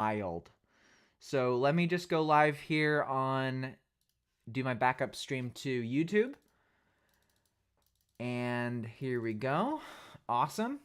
wild. So let me just go live here do my backup stream to YouTube. And here we go. Awesome.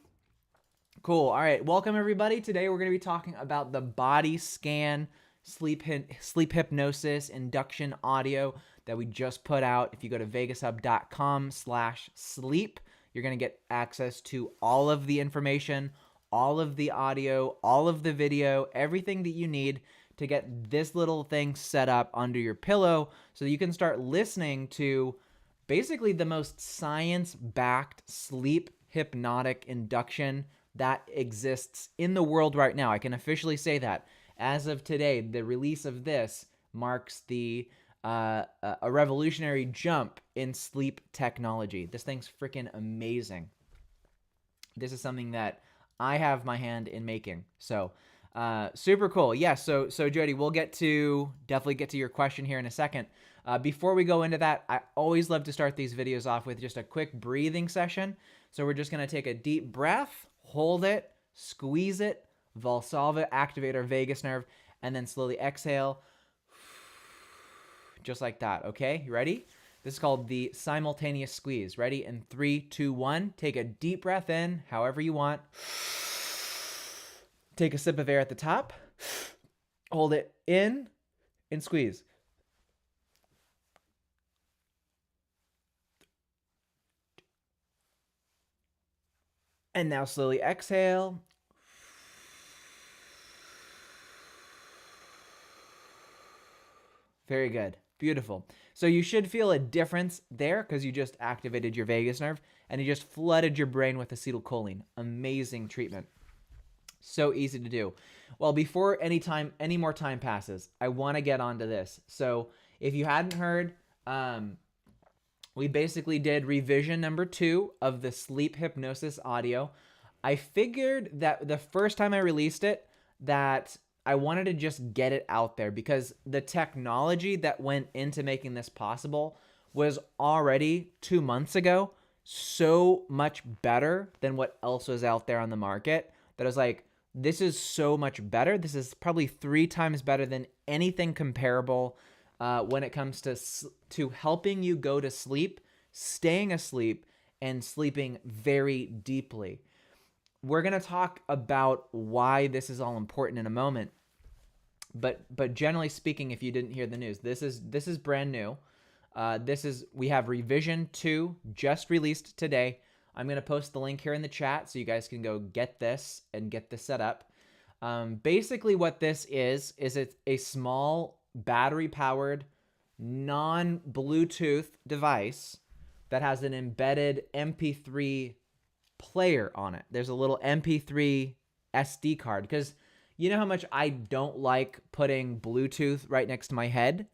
Cool. All right. Welcome, everybody. Today we're going to be talking about the body scan sleep hypnosis induction audio that we just put out. If you go to vegushub.com/sleep, you're going to get access to all of the information, all of the audio, all of the video, everything that you need to get this little thing set up under your pillow so you can start listening to basically the most science-backed sleep hypnotic induction that exists in the world right now. I can officially say that. As of today, the release of this marks a revolutionary jump in sleep technology. This thing's freaking amazing. This is something that I have my hand in making. So super cool. Yeah, so Jody, we'll definitely get to your question here in a second. Before we go into that, I always love to start these videos off with just a quick breathing session. So we're just going to take a deep breath, hold it, squeeze it, Valsalva, activate our vagus nerve, and then slowly exhale. Just like that, okay? You ready? This is called the simultaneous squeeze. Ready? In 3, 2, 1. Take a deep breath in, however you want. Take a sip of air at the top. Hold it in and squeeze. And now slowly exhale. Very good. Beautiful. So you should feel a difference there because you just activated your vagus nerve and you just flooded your brain with acetylcholine. Amazing treatment. So easy to do. Well, before any more time passes, I want to get onto this. So if you hadn't heard, we basically did revision number 2 of the sleep hypnosis audio. I figured that the first time I released it, that I wanted to just get it out there because the technology that went into making this possible was already 2 months ago so much better than what else was out there on the market that I was like, this is so much better. This is probably 3 times better than anything comparable when it comes to helping you go to sleep, staying asleep, and sleeping very deeply. We're going to talk about why this is all important in a moment. But generally speaking, if you didn't hear the news, this is brand new. We have revision 2 just released today. I'm going to post the link here in the chat so you guys can go get this and get this set up. Basically what this is it's a small battery-powered, non-Bluetooth device that has an embedded MP3 player on it. There's a little MP3 SD card because you know how much I don't like putting Bluetooth right next to my head?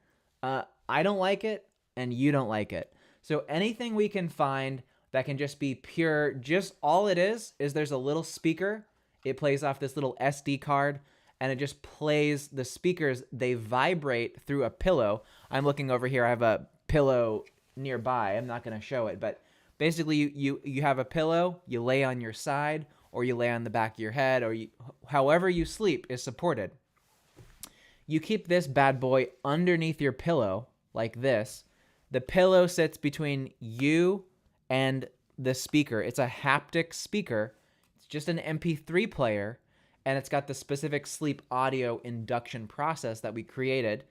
I don't like it, and you don't like it. So anything we can find that can just be pure, just all it is there's a little speaker. It plays off this little SD card, and it just plays the speakers. They vibrate through a pillow. I'm looking over here. I have a pillow nearby. I'm not going to show it, but basically you have a pillow. You lay on your side, or you lay on the back of your head, or however you sleep is supported. You keep this bad boy underneath your pillow like this. The pillow sits between you and the speaker. It's a haptic speaker. It's just an MP3 player, and it's got the specific sleep audio induction process that we created.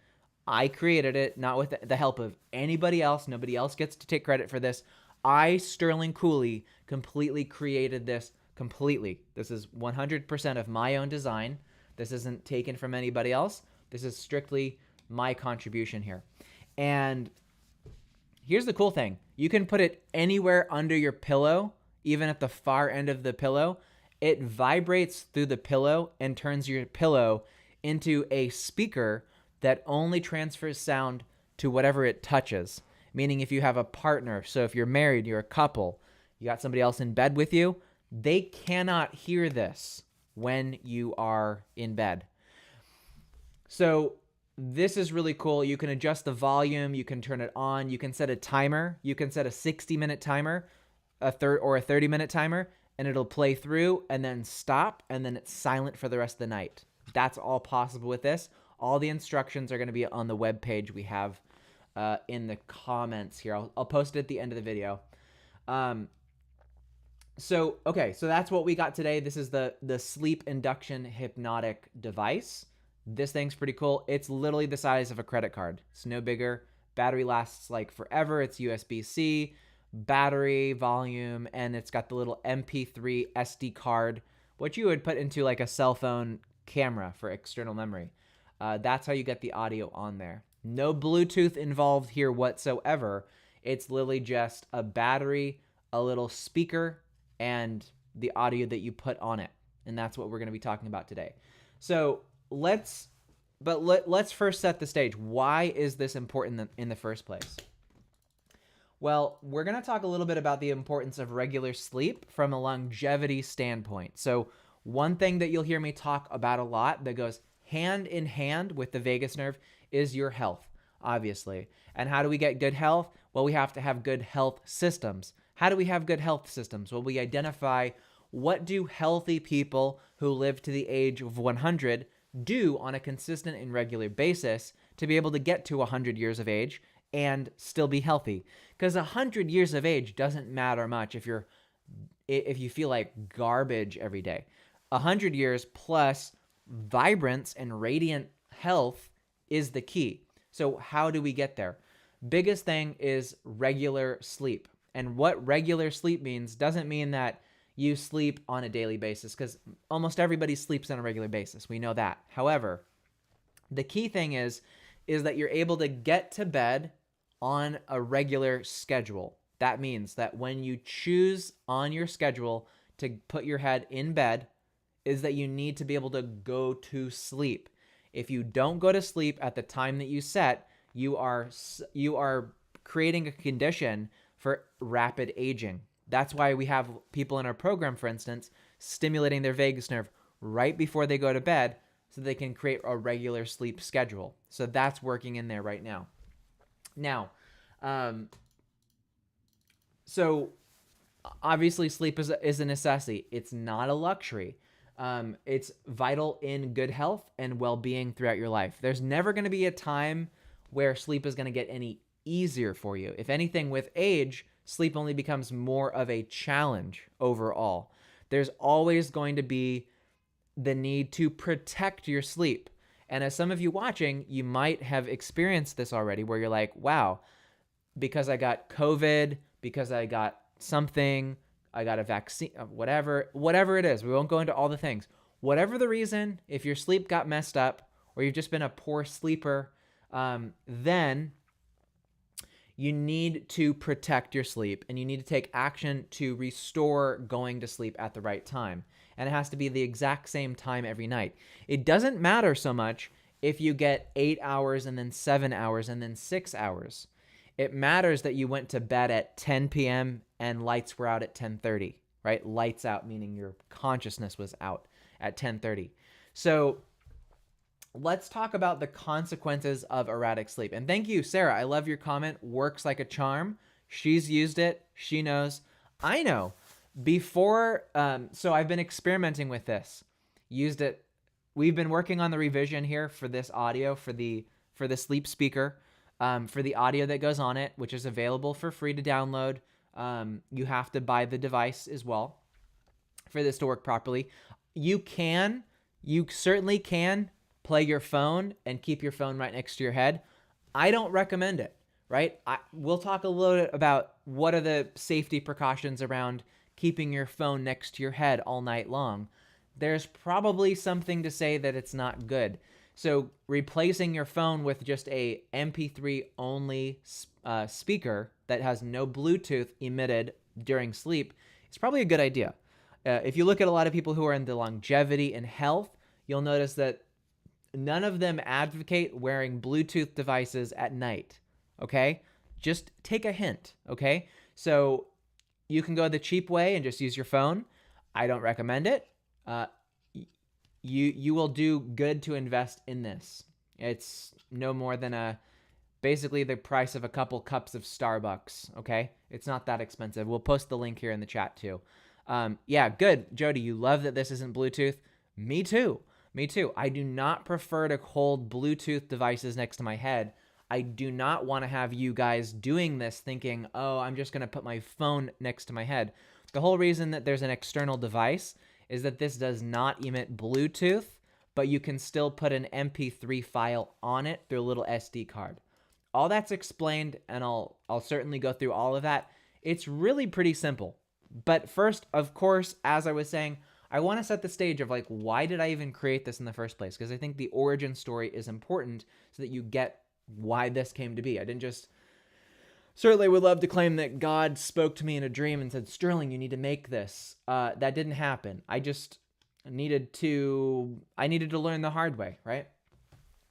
I created it, not with the help of anybody else. Nobody else gets to take credit for this. I, Sterling Cooley, completely created this completely. This is 100% of my own design. This isn't taken from anybody else. This is strictly my contribution here. And here's the cool thing. You can put it anywhere under your pillow, even at the far end of the pillow. It vibrates through the pillow and turns your pillow into a speaker that only transfers sound to whatever it touches. Meaning if you have a partner, so if you're married, you're a couple, you got somebody else in bed with you, they cannot hear this when you are in bed. So this is really cool. You can adjust the volume. You can turn it on. You can set a timer. You can set a 60-minute timer, a 30-minute timer, and it'll play through and then stop, and then it's silent for the rest of the night. That's all possible with this. All the instructions are going to be on the web page we have in the comments here. I'll post it at the end of the video. So that's what we got today. This is the sleep induction hypnotic device. This thing's pretty cool. It's literally the size of a credit card. It's no bigger. Battery lasts like forever. It's USB-C, battery, volume, and it's got the little MP3 SD card, which you would put into like a cell phone camera for external memory. That's how you get the audio on there. No Bluetooth involved here whatsoever. It's literally just a battery, a little speaker, and the audio that you put on it. And that's what we're going to be talking about today. So let's first set the stage. Why is this important in the first place? Well, we're going to talk a little bit about the importance of regular sleep from a longevity standpoint. So one thing that you'll hear me talk about a lot that goes hand in hand with the vagus nerve is your health, obviously. And how do we get good health? Well, we have to have good health systems. How do we have good health systems? Well, we identify what do healthy people who live to the age of 100 do on a consistent and regular basis to be able to get to 100 years of age and still be healthy. Because 100 years of age doesn't matter much if you feel like garbage every day. 100 years plus vibrance and radiant health is the key. So how do we get there? Biggest thing is regular sleep. And what regular sleep means doesn't mean that you sleep on a daily basis, because almost everybody sleeps on a regular basis. We know that. However, the key thing is that you're able to get to bed on a regular schedule. That means that when you choose on your schedule to put your head in bed, is that you need to be able to go to sleep. If you don't go to sleep at the time that you set, you are creating a condition for rapid aging. That's why we have people in our program, for instance, stimulating their vagus nerve right before they go to bed so they can create a regular sleep schedule. So that's working in there right now. Now, so obviously sleep is a necessity. It's not a luxury. It's vital in good health and well-being throughout your life. There's never going to be a time where sleep is going to get any easier for you. If anything, with age, sleep only becomes more of a challenge overall. There's always going to be the need to protect your sleep. And as some of you watching, you might have experienced this already, where you're like, wow, because I got COVID, because I got something, I got a vaccine, whatever it is. We won't go into all the things. Whatever the reason, if your sleep got messed up or you've just been a poor sleeper, then you need to protect your sleep and you need to take action to restore going to sleep at the right time. And it has to be the exact same time every night. It doesn't matter so much if you get 8 hours and then 7 hours and then 6 hours. It matters that you went to bed at 10 p.m. and lights were out at 10:30, right? Lights out meaning your consciousness was out at 10:30. So let's talk about the consequences of erratic sleep. And thank you, Sarah. I love your comment. Works like a charm. She's used it. She knows. I know. Before, so I've been experimenting with this. Used it. We've been working on the revision here for this audio, for the sleep speaker, for the audio that goes on it, which is available for free to download. You have to buy the device as well for this to work properly. You certainly can play your phone and keep your phone right next to your head. I don't recommend it, right? We'll talk a little bit about what are the safety precautions around keeping your phone next to your head all night long. There's probably something to say that it's not good. So replacing your phone with just a MP3 only speaker that has no Bluetooth emitted during sleep is probably a good idea. If you look at a lot of people who are in the longevity and health, you'll notice that none of them advocate wearing Bluetooth devices at night, okay? Just take a hint, okay? So you can go the cheap way and just use your phone. I don't recommend it. You will do good to invest in this. It's no more than basically the price of a couple cups of Starbucks, okay? It's not that expensive. We'll post the link here in the chat too. Yeah, good. Jody, you love that this isn't Bluetooth. Me too. Me too. I do not prefer to hold Bluetooth devices next to my head. I do not want to have you guys doing this thinking, oh, I'm just going to put my phone next to my head. The whole reason that there's an external device is that this does not emit Bluetooth, but you can still put an MP3 file on it through a little SD card. All that's explained, and I'll certainly go through all of that. It's really pretty simple. But first, of course, as I was saying, I want to set the stage of like, why did I even create this in the first place? Because I think the origin story is important so that you get why this came to be. I didn't just, certainly would love to claim that God spoke to me in a dream and said, Sterling, you need to make this. That didn't happen. I just needed to learn the hard way, right?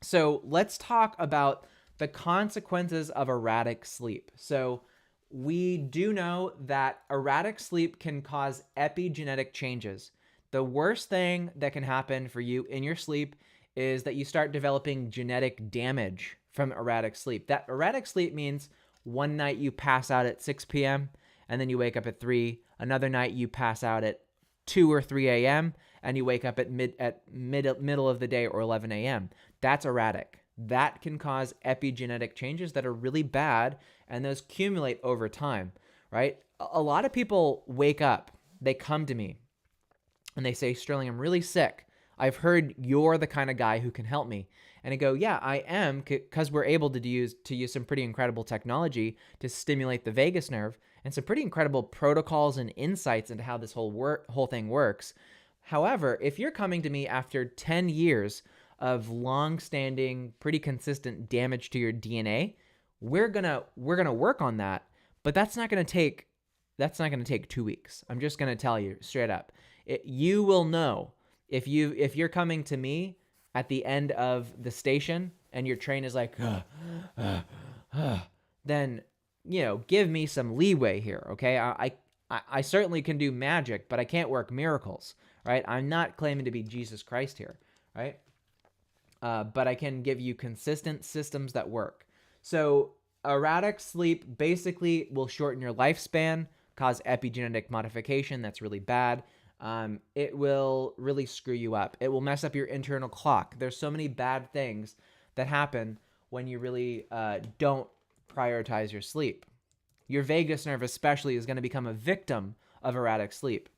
So let's talk about the consequences of erratic sleep. So we do know that erratic sleep can cause epigenetic changes. The worst thing that can happen for you in your sleep is that you start developing genetic damage from erratic sleep. That erratic sleep means one night you pass out at 6 p.m. and then you wake up at 3. Another night you pass out at 2 or 3 a.m. and you wake up at middle of the day or 11 a.m. That's erratic. That can cause epigenetic changes that are really bad, and those accumulate over time, right? A lot of people wake up, they come to me, and they say, Sterling, I'm really sick. I've heard you're the kind of guy who can help me. And I go, yeah, I am, because we're able to use some pretty incredible technology to stimulate the vagus nerve and some pretty incredible protocols and insights into how this whole thing works. However, if you're coming to me after 10 years of long-standing, pretty consistent damage to your DNA, we're gonna work on that, but that's not gonna take 2 weeks. I'm just gonna tell you straight up. You will know if you're coming to me at the end of the station and your train is like, then give me some leeway here, okay? I certainly can do magic, but I can't work miracles, right? I'm not claiming to be Jesus Christ here, right? But I can give you consistent systems that work. So erratic sleep basically will shorten your lifespan, cause epigenetic modification. That's really bad. It will really screw you up. It will mess up your internal clock. There's so many bad things that happen when you really don't prioritize your sleep. Your vagus nerve especially is going to become a victim of erratic sleep.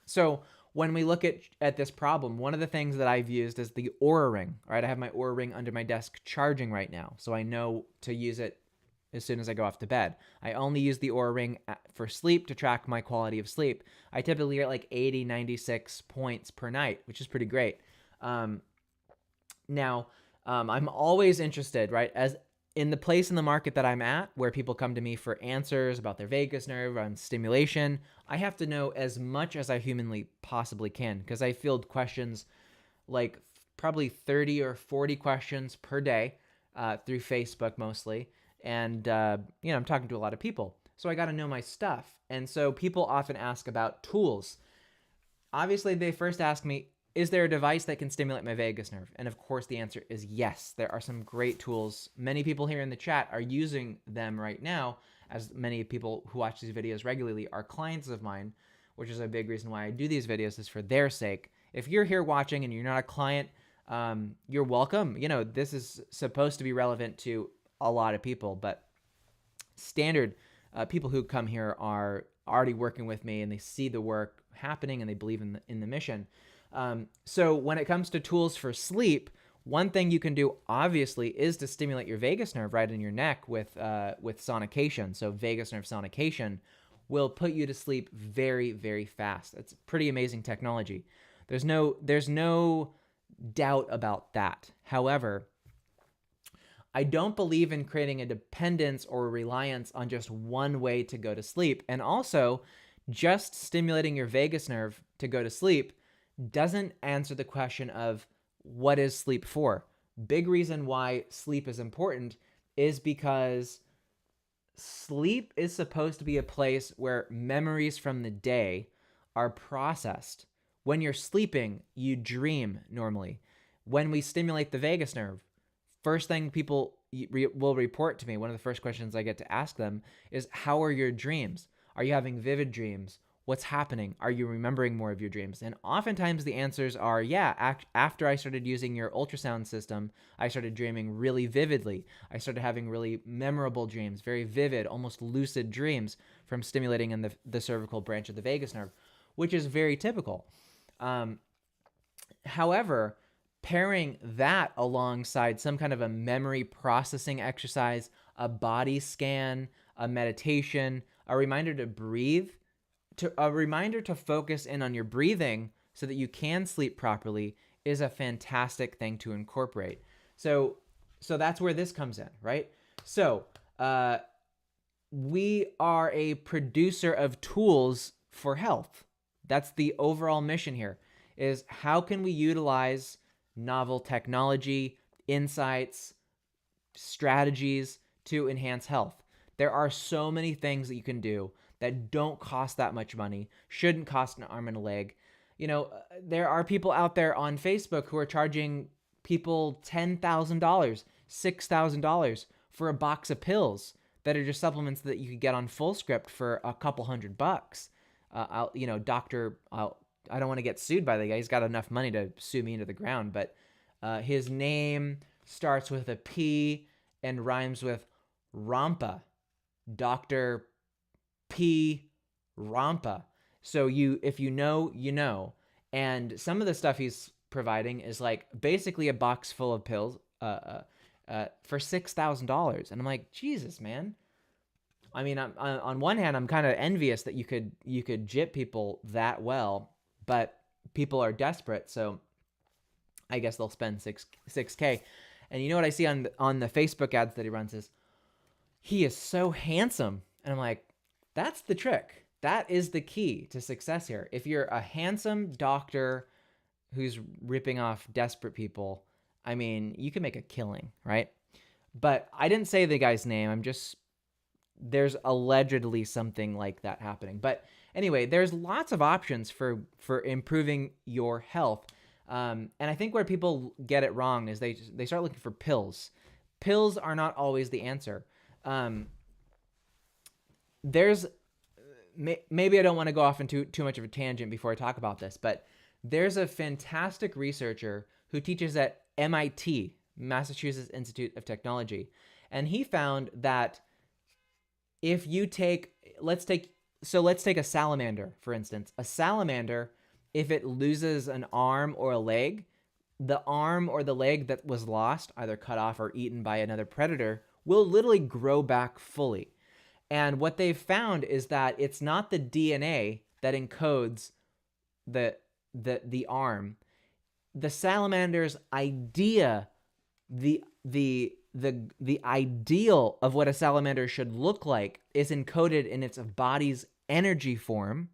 So when we look at this problem, one of the things that I've used is the Oura Ring, right? I have my Oura Ring under my desk charging right now, so I know to use it as soon as I go off to bed. I only use the Oura Ring for sleep to track my quality of sleep. I typically get like 80, 96 points per night, which is pretty great. Now, I'm always interested, right? As in the place in the market that I'm at, where people come to me for answers about their vagus nerve and stimulation, I have to know as much as I humanly possibly can, because I field questions like probably 30 or 40 questions per day through Facebook mostly. And, I'm talking to a lot of people. So I got to know my stuff. And so people often ask about tools. Obviously, they first ask me, is there a device that can stimulate my vagus nerve? And of course, the answer is yes. There are some great tools. Many people here in the chat are using them right now, as many people who watch these videos regularly are clients of mine, which is a big reason why I do these videos, is for their sake. If you're here watching and you're not a client, you're welcome. This is supposed to be relevant to a lot of people, but standard people who come here are already working with me and they see the work happening and they believe in the mission. So when it comes to tools for sleep, one thing you can do obviously is to stimulate your vagus nerve right in your neck with sonication. So vagus nerve sonication will put you to sleep very, very fast. It's pretty amazing technology. There's no doubt about that. However, I don't believe in creating a dependence or reliance on just one way to go to sleep. And also, just stimulating your vagus nerve to go to sleep doesn't answer the question of what is sleep for. Big reason why sleep is important is because sleep is supposed to be a place where memories from the day are processed. When you're sleeping, you dream normally. When we stimulate the vagus nerve, first thing people will report to me, one of the first questions I get to ask them is, how are your dreams? Are you having vivid dreams? What's happening? Are you remembering more of your dreams? And oftentimes the answers are, yeah, after I started using your ultrasound system, I started dreaming really vividly. I started having really memorable dreams, very vivid, almost lucid dreams from stimulating in the cervical branch of the vagus nerve, which is very typical. However, pairing that alongside some kind of a memory processing exercise, a body scan, a meditation, a reminder to breathe, a reminder to focus in on your breathing so that you can sleep properly is a fantastic thing to incorporate. So that's where this comes in, right? So we are a producer of tools for health. That's the overall mission here, is how can we utilize novel technology, insights, strategies to enhance health? There are so many things that you can do that don't cost that much money, shouldn't cost an arm and a leg. You know, there are people out there on Facebook who are charging people $10,000, $6,000 for a box of pills that are just supplements that you could get on Fullscript for a couple $100. I don't want to get sued by the guy. He's got enough money to sue me into the ground, but his name starts with a P and rhymes with Rampa, Dr. P. Rampa. So if you know, you know. And some of the stuff he's providing is like basically a box full of pills for $6,000. And I'm like, Jesus, man. I mean, on one hand, I'm kind of envious that you could gyp people that well, but people are desperate, so I guess they'll spend 6K. And you know what I see on the Facebook ads that he runs is, he is so handsome. And I'm like, that's the trick. That is the key to success here. If you're a handsome doctor who's ripping off desperate people, I mean, you can make a killing, right? But I didn't say the guy's name. There's allegedly something like that happening. But anyway, there's lots of options for improving your health. And I think where people get it wrong is they start looking for pills. Pills are not always the answer. There's maybe I don't want to go off into too much of a tangent before I talk about this, but there's a fantastic researcher who teaches at MIT, Massachusetts Institute of Technology, and he found that if you let's take a salamander, for instance. A salamander, if it loses an arm or a leg, the arm or the leg that was lost, either cut off or eaten by another predator, will literally grow back fully. And what they've found is that it's not the DNA that encodes the arm. The salamander's idea, the ideal of what a salamander should look like is encoded in its body's energy form,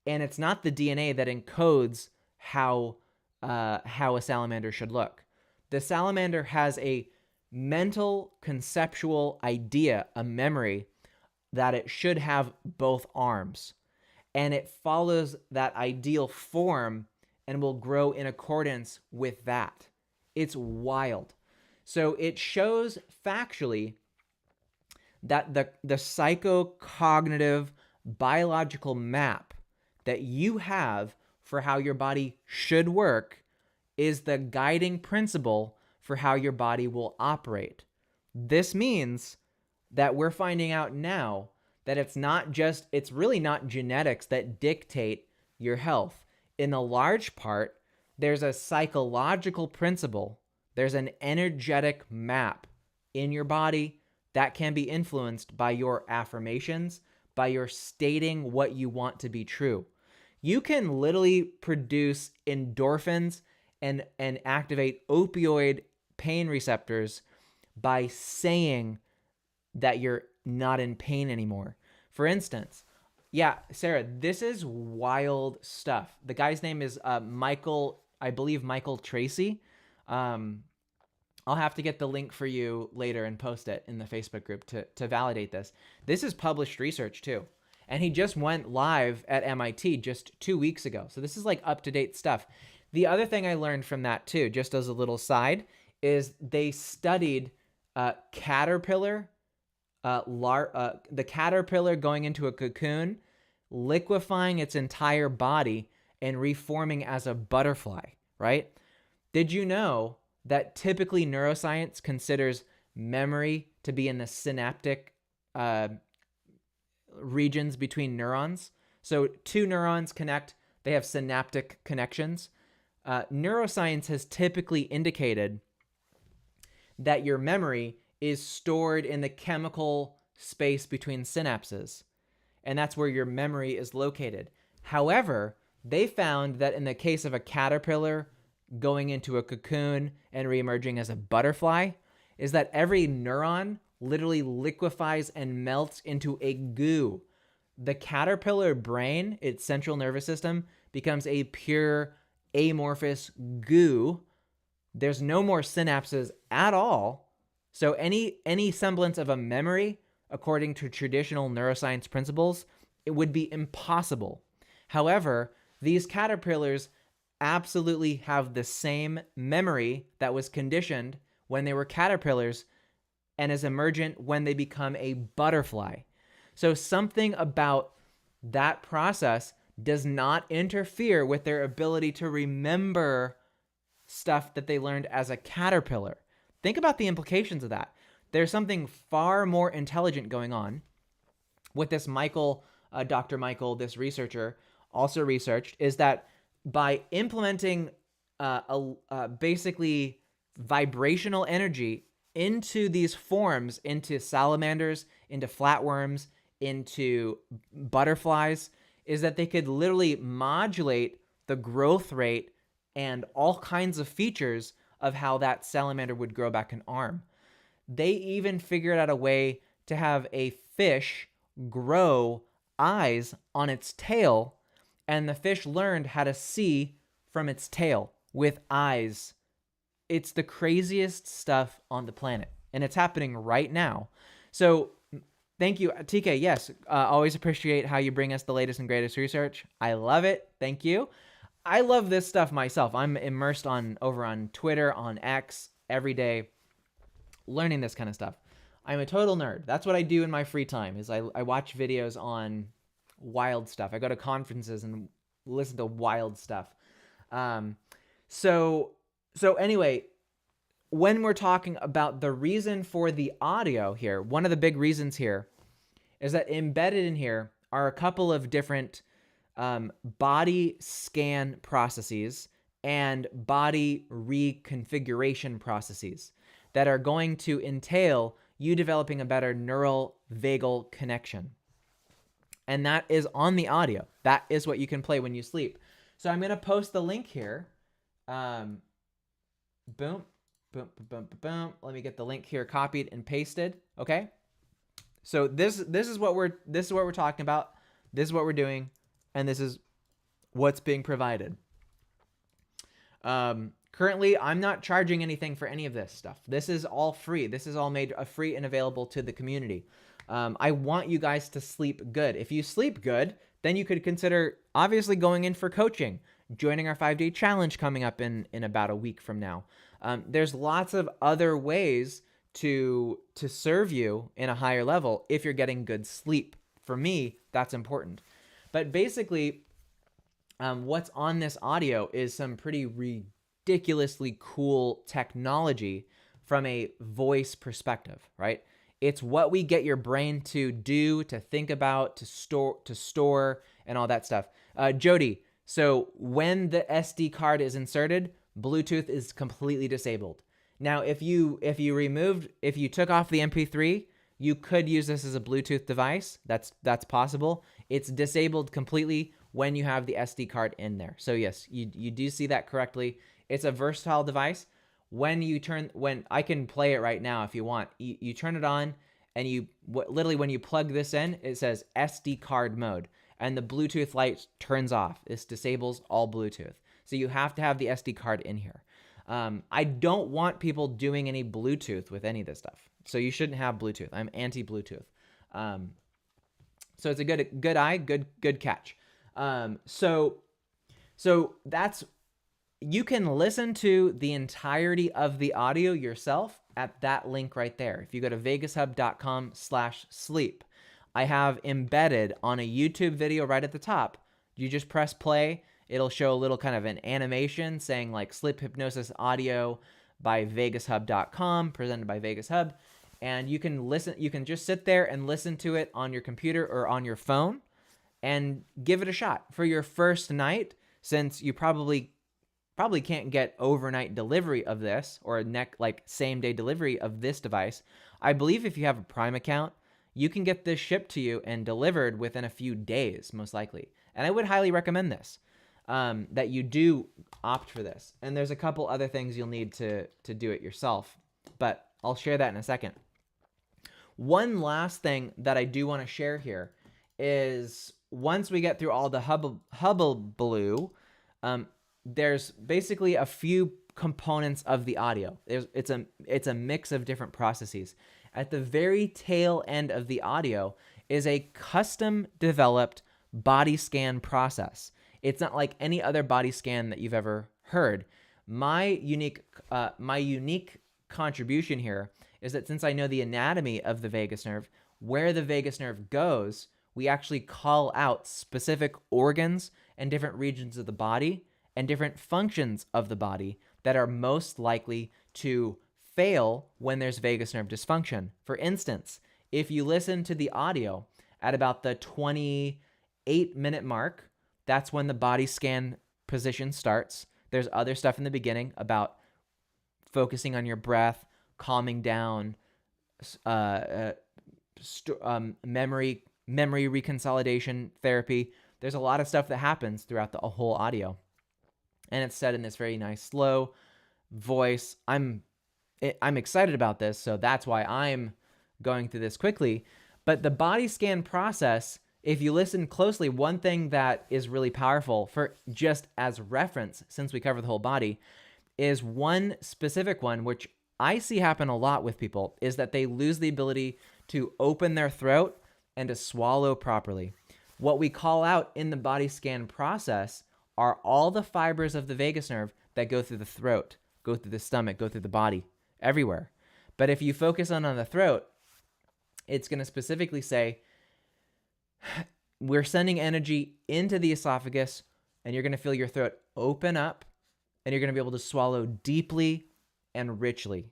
and it's not the DNA that encodes how a salamander should look. The salamander has a mental, conceptual idea, a memory that it should have both arms, and it follows that ideal form and will grow in accordance with that. It's wild. So it shows factually that the psychocognitive biological map that you have for how your body should work is the guiding principle for how your body will operate. This means that we're finding out now that it's really not genetics that dictate your health. In a large part, there's a psychological principle. There's an energetic map in your body that can be influenced by your affirmations, by your stating what you want to be true. You can literally produce endorphins and activate opioid pain receptors by saying that you're not in pain anymore. For instance, yeah, Sarah, this is wild stuff. The guy's name is Michael Tracy. I'll have to get the link for you later and post it in the Facebook group to validate this. This is published research too. And he just went live at MIT just 2 weeks ago. So this is like up-to-date stuff. The other thing I learned from that too, just as a little side, is they studied the caterpillar going into a cocoon, liquefying its entire body and reforming as a butterfly, right? Did you know that typically neuroscience considers memory to be in the synaptic regions between neurons? So two neurons connect, they have synaptic connections. Neuroscience has typically indicated that your memory is stored in the chemical space between synapses, and that's where your memory is located. However, they found that in the case of a caterpillar going into a cocoon and reemerging as a butterfly, is that every neuron literally liquefies and melts into a goo. The caterpillar brain, its central nervous system, becomes a pure amorphous goo. There's no more synapses at all. So any semblance of a memory, according to traditional neuroscience principles, it would be impossible. However, these caterpillars absolutely have the same memory that was conditioned when they were caterpillars and is emergent when they become a butterfly. So something about that process does not interfere with their ability to remember stuff that they learned as a caterpillar. Think about the implications of that. There's something far more intelligent going on with this Dr. Michael, this researcher, also researched, is that by implementing basically vibrational energy into these forms, into salamanders, into flatworms, into butterflies, is that they could literally modulate the growth rate and all kinds of features of how that salamander would grow back an arm. They even figured out a way to have a fish grow eyes on its tail, and the fish learned how to see from its tail with eyes. It's the craziest stuff on the planet, and it's happening right now. So thank you, TK. Yes, always appreciate how you bring us the latest and greatest research. I love it. Thank you. I love this stuff myself. I'm immersed over on Twitter, on X, every day, learning this kind of stuff. I'm a total nerd. That's what I do in my free time, is I watch videos on wild stuff. I go to conferences and listen to wild stuff. So anyway, when we're talking about the reason for the audio here, one of the big reasons here is that embedded in here are a couple of different body scan processes and body reconfiguration processes that are going to entail you developing a better neural vagal connection. And that is on the audio. That is what you can play when you sleep. So I'm going to post the link here. Boom, boom, boom, boom, boom. Let me get the link here copied and pasted. Okay. So this is what we're talking about. This is what we're doing, and this is what's being provided. Currently, I'm not charging anything for any of this stuff. This is all free. This is all made free and available to the community. I want you guys to sleep good. If you sleep good, then you could consider obviously going in for coaching, joining our 5-day challenge coming up in about a week from now. There's lots of other ways to serve you in a higher level if you're getting good sleep. For me, that's important. But basically, what's on this audio is some pretty ridiculously cool technology from a voice perspective, right? It's what we get your brain to do, to think about, to store, and all that stuff. Jody, so when the SD card is inserted, Bluetooth is completely disabled. Now, if you took off the MP3, you could use this as a Bluetooth device. That's possible. It's disabled completely when you have the SD card in there. So yes, you do see that correctly. It's a versatile device. When I can play it right now if you want, you turn it on, and literally when you plug this in, it says SD card mode, and the Bluetooth light turns off. This disables all Bluetooth. So you have to have the SD card in here. I don't want people doing any Bluetooth with any of this stuff. So you shouldn't have Bluetooth. I'm anti-Bluetooth. So it's a good catch. So that's, you can listen to the entirety of the audio yourself at that link right there. If you go to vegushub.com/sleep, I have embedded on a YouTube video right at the top. You just press play. It'll show a little kind of an animation saying like sleep hypnosis audio by vegushub.com, presented by Vegas Hub. And you can listen, you can just sit there and listen to it on your computer or on your phone and give it a shot for your first night, since you probably can't get overnight delivery of this or like same day delivery of this device. I believe if you have a Prime account, you can get this shipped to you and delivered within a few days, most likely. And I would highly recommend this, that you do opt for this. And there's a couple other things you'll need to do it yourself, but I'll share that in a second. One last thing that I do want to share here is once we get through all the hubble there's basically a few components of the audio. It's a mix of different processes. At the very tail end of the audio is a custom developed body scan process. It's not like any other body scan that you've ever heard. My unique contribution here is that since I know the anatomy of the vagus nerve, where the vagus nerve goes, we actually call out specific organs and different regions of the body and different functions of the body that are most likely to fail when there's vagus nerve dysfunction. For instance, if you listen to the audio at about the 28-minute mark, that's when the body scan position starts. There's other stuff in the beginning about focusing on your breath, calming down, memory reconsolidation therapy. There's a lot of stuff that happens throughout the whole audio. And it's said in this very nice, slow voice. I'm excited about this, so that's why I'm going through this quickly. But the body scan process, if you listen closely, one thing that is really powerful for just as reference, since we cover the whole body, is one specific one, which I see happen a lot with people, is that they lose the ability to open their throat and to swallow properly. What we call out in the body scan process are all the fibers of the vagus nerve that go through the throat, go through the stomach, go through the body, everywhere. But if you focus on the throat, it's going to specifically say, we're sending energy into the esophagus, and you're going to feel your throat open up, and you're going to be able to swallow deeply and richly.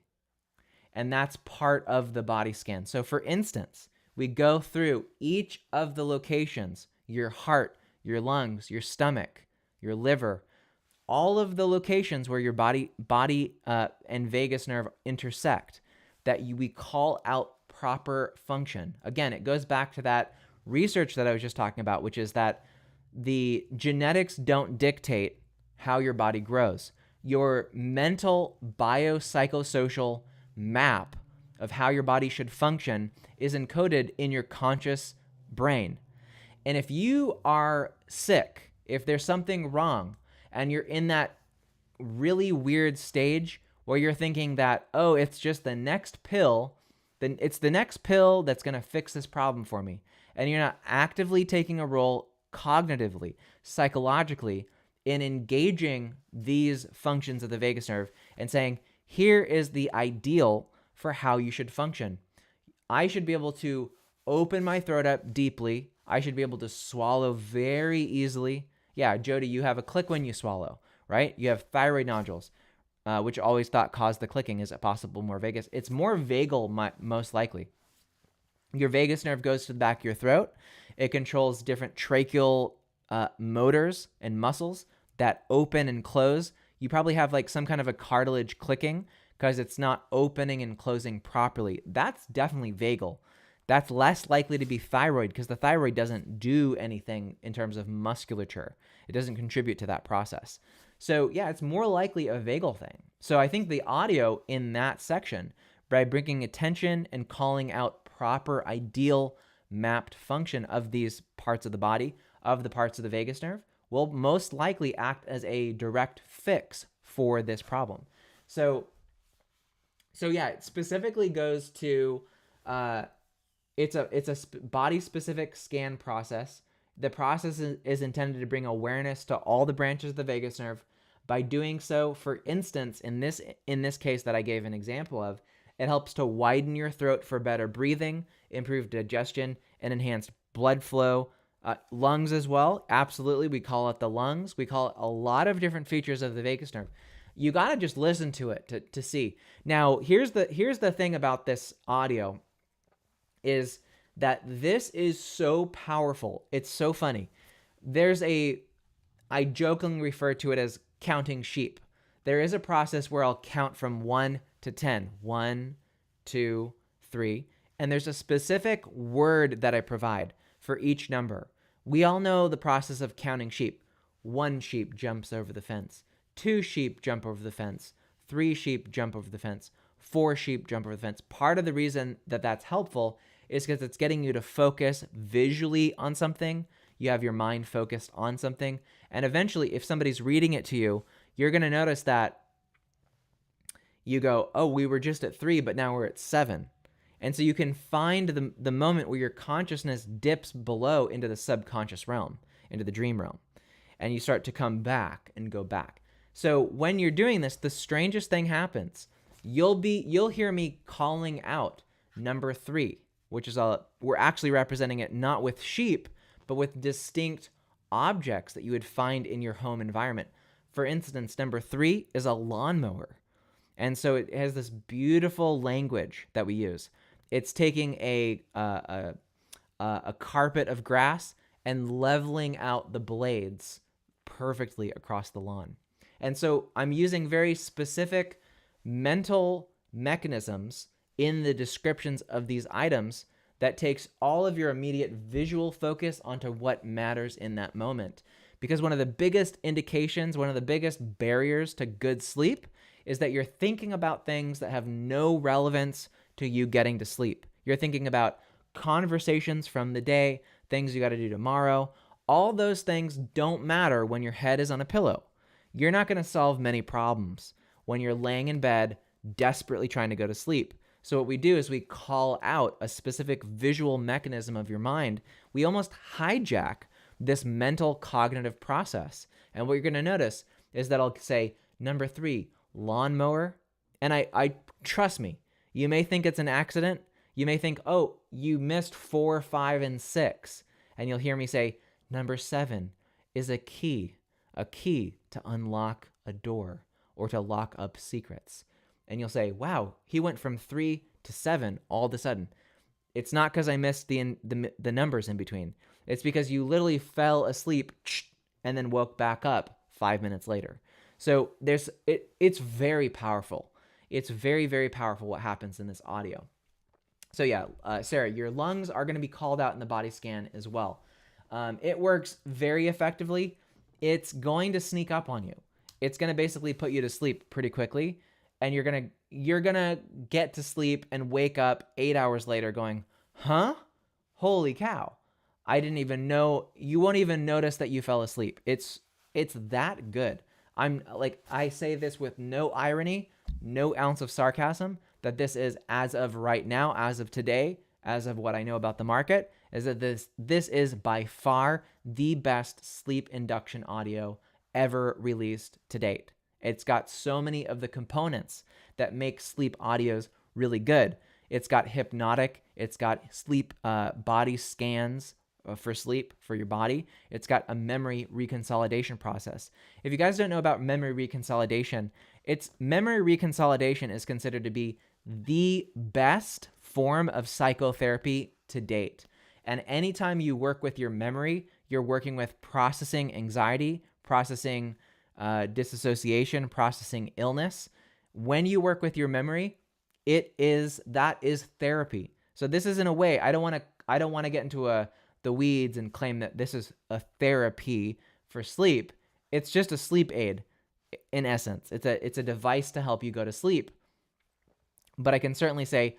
And that's part of the body scan. So for instance, we go through each of the locations, your heart, your lungs, your stomach, your liver, all of the locations where your body and vagus nerve intersect, that we call out proper function. Again, it goes back to that research that I was just talking about, which is that the genetics don't dictate how your body grows. Your mental biopsychosocial map of how your body should function is encoded in your conscious brain. And if you are sick, if there's something wrong, and you're in that really weird stage where you're thinking that, oh, it's just the next pill, then it's the next pill that's going to fix this problem for me. And you're not actively taking a role cognitively, psychologically, in engaging these functions of the vagus nerve and saying, here is the ideal for how you should function. I should be able to open my throat up deeply. I should be able to swallow very easily. Yeah, Jody, you have a click when you swallow, right? You have thyroid nodules, which I always thought caused the clicking. Is it possible more vagus? It's more vagal, most likely. Your vagus nerve goes to the back of your throat. It controls different tracheal motors and muscles that open and close. You probably have like some kind of a cartilage clicking because it's not opening and closing properly. That's definitely vagal. That's less likely to be thyroid because the thyroid doesn't do anything in terms of musculature. It doesn't contribute to that process. So yeah, it's more likely a vagal thing. So I think the audio in that section, by bringing attention and calling out proper ideal mapped function of these parts of the body, of the parts of the vagus nerve, will most likely act as a direct fix for this problem. So yeah, it specifically goes to, it's a body-specific scan process. The process is intended to bring awareness to all the branches of the vagus nerve. By doing so, for instance, in this case that I gave an example of, It helps to widen your throat for better breathing, improved digestion, and enhanced blood flow. Lungs as well. Absolutely. We call it the lungs. We call it a lot of different features of the vagus nerve. You got to just listen to it to see. Now, here's the thing about this audio is that this is so powerful. It's so funny. I jokingly refer to it as counting sheep. There is a process where I'll count from 1 to 10. 1, 2, 3. And there's a specific word that I provide for each number. We all know the process of counting sheep. 1 sheep jumps over the fence. 2 sheep jump over the fence. 3 sheep jump over the fence. 4 sheep jump over the fence. Part of the reason that that's helpful is because it's getting you to focus visually on something. You have your mind focused on something. And eventually, if somebody's reading it to you, you're going to notice that you go, oh, we were just at 3, but now we're at 7. And so you can find the moment where your consciousness dips below into the subconscious realm, into the dream realm, and you start to come back and go back. So when you're doing this, the strangest thing happens. You'll hear me calling out number 3, which is we're actually representing it not with sheep, but with distinct objects that you would find in your home environment. For instance, number 3 is a lawnmower. And so it has this beautiful language that we use. It's taking a carpet of grass and leveling out the blades perfectly across the lawn. And so I'm using very specific mental mechanisms in the descriptions of these items that takes all of your immediate visual focus onto what matters in that moment. Because one of the biggest indications, one of the biggest barriers to good sleep is that you're thinking about things that have no relevance to you getting to sleep. You're thinking about conversations from the day, things you got to do tomorrow. All those things don't matter when your head is on a pillow. You're not going to solve many problems when you're laying in bed, desperately trying to go to sleep. So what we do is we call out a specific visual mechanism of your mind. We almost hijack this mental cognitive process. And what you're going to notice is that I'll say, number 3, lawnmower. And I trust me, you may think it's an accident. You may think, oh, you missed 4, 5, and 6. And you'll hear me say, number 7 is a key to unlock a door or to lock up secrets. And you'll say, wow, he went from 3 to 7 all of a sudden. It's not because I missed the numbers in between. It's because you literally fell asleep and then woke back up 5 minutes later. So it's very powerful. It's very, very powerful what happens in this audio. So yeah, Sarah, your lungs are going to be called out in the body scan as well. It works very effectively. It's going to sneak up on you. It's going to basically put you to sleep pretty quickly. And you're gonna get to sleep and wake up 8 hours later going, huh? Holy cow. I didn't even know. You won't even notice that you fell asleep. It's that good. I say this with no irony, no ounce of sarcasm, that this is, as of right now, as of today, as of what I know about the market, is that this is by far the best sleep induction audio ever released to date. It's got so many of the components that make sleep audios really good. It's got hypnotic. It's got sleep body scans for sleep for your body. It's got a memory reconsolidation process. If you guys don't know about memory reconsolidation, memory reconsolidation is considered to be the best form of psychotherapy to date. And anytime you work with your memory, you're working with processing anxiety, processing disassociation, processing illness. When you work with your memory, that is therapy. So this is, in a way, I don't want to get into the weeds and claim that this is a therapy for sleep. It's just a sleep aid in essence. It's a device to help you go to sleep. But I can certainly say,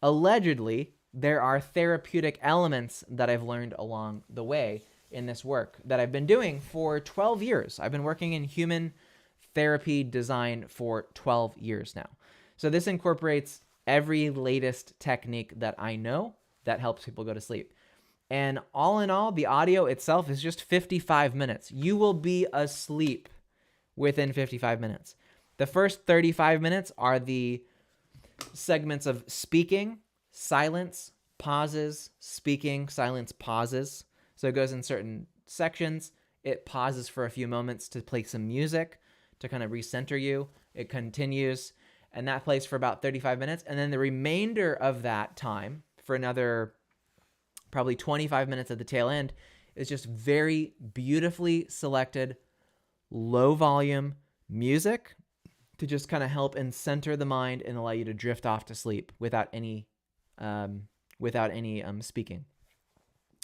allegedly, there are therapeutic elements that I've learned along the way in this work that I've been doing for 12 years. I've been working in human therapy design for 12 years now. So this incorporates every latest technique that I know that helps people go to sleep. And all in all, the audio itself is just 55 minutes. You will be asleep within 55 minutes. The first 35 minutes are the segments of speaking, silence, pauses, speaking, silence, pauses. So it goes in certain sections. It pauses for a few moments to play some music to kind of recenter you. It continues, and that plays for about 35 minutes. And then the remainder of that time, for another probably 25 minutes at the tail end, is just very beautifully selected, low volume music to just kind of help and center the mind and allow you to drift off to sleep without any speaking.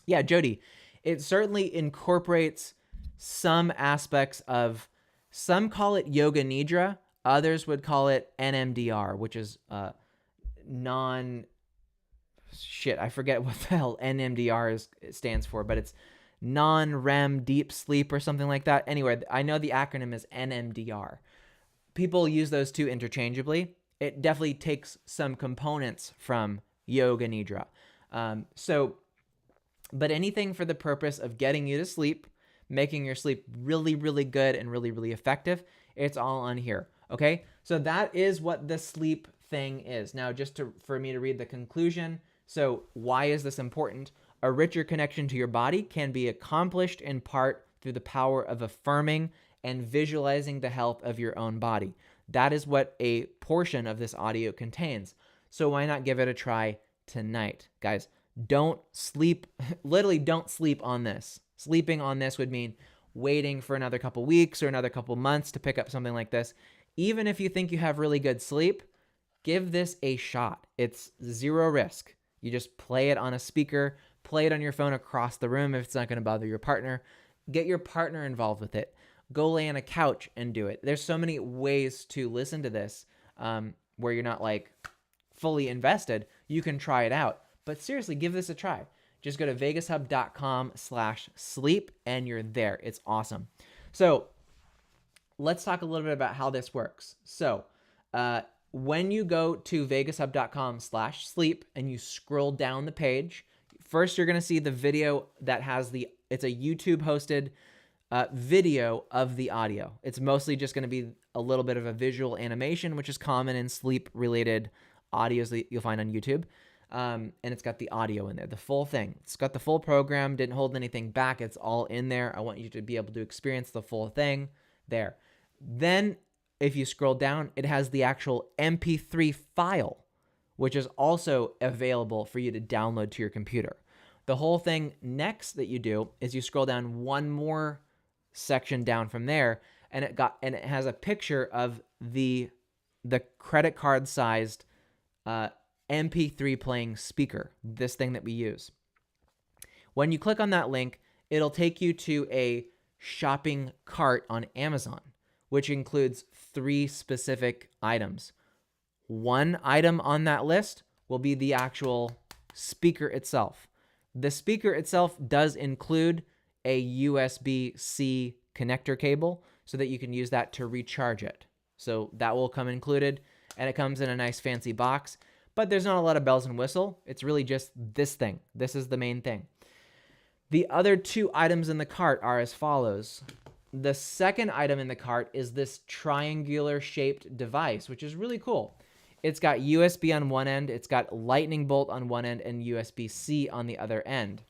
Yeah, Jody, it certainly incorporates some aspects of, some call it yoga nidra, others would call it NMDR, which is I forget what the hell NMDR stands for, but it's non-REM deep sleep or something like that. Anyway, I know the acronym is NMDR. People use those two interchangeably. It definitely takes some components from yoga nidra. But anything for the purpose of getting you to sleep, making your sleep really, really good and really, really effective, it's all on here. Okay, so that is what the sleep thing is. Now, for me to read the conclusion. So why is this important? A richer connection to your body can be accomplished in part through the power of affirming and visualizing the health of your own body. That is what a portion of this audio contains. So why not give it a try tonight? Guys, don't sleep, literally don't sleep on this. Sleeping on this would mean waiting for another couple weeks or another couple months to pick up something like this. Even if you think you have really good sleep, give this a shot. It's zero risk. You just play it on a speaker, play it on your phone across the room if it's not going to bother your partner. Get your partner involved with it. Go lay on a couch and do it. There's so many ways to listen to this where you're not like fully invested. You can try it out. But seriously, give this a try. Just go to vegushub.com/sleep and you're there. It's awesome. So let's talk a little bit about how this works. So when you go to vegushub.com/sleep and you scroll down the page, first you're going to see the video that has it's a YouTube hosted video of the audio. It's mostly just going to be a little bit of a visual animation, which is common in sleep related audios that you'll find on YouTube. And it's got the audio in there, the full thing. It's got the full program, didn't hold anything back. It's all in there. I want you to be able to experience the full thing there. Then if you scroll down, it has the actual MP3 file, which is also available for you to download to your computer. The whole thing next that you do is you scroll down one more section down from there, and it has a picture of the credit card sized MP3 playing speaker, this thing that we use. When you click on that link, it'll take you to a shopping cart on Amazon, which includes 3 specific items. One item on that list will be the actual speaker itself. The speaker itself does include a USB-C connector cable so that you can use that to recharge it. So that will come included, and it comes in a nice fancy box, but there's not a lot of bells and whistle. It's really just this thing. This is the main thing. The other 2 items in the cart are as follows. The second item in the cart is this triangular shaped device, which is really cool. It's got USB on one end, it's got lightning bolt on one end, and USB-C on the other end.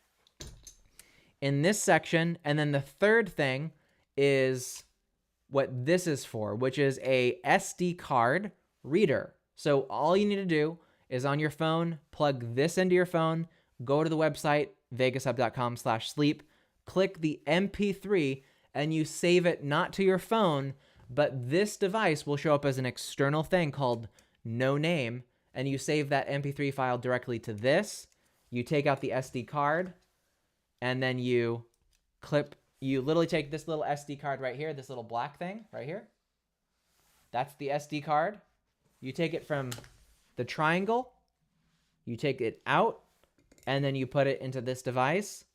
In this section, and then the third thing is what this is for, which is a SD card reader. So all you need to do is on your phone, plug this into your phone, go to the website, vegushub.com/sleep, click the MP3, and you save it not to your phone, but this device will show up as an external thing called no name, and you save that MP3 file directly to this. You take out the SD card, and then you literally take this little SD card right here, this little black thing right here. That's the SD card. You take it from the triangle, you take it out, and then you put it into this device.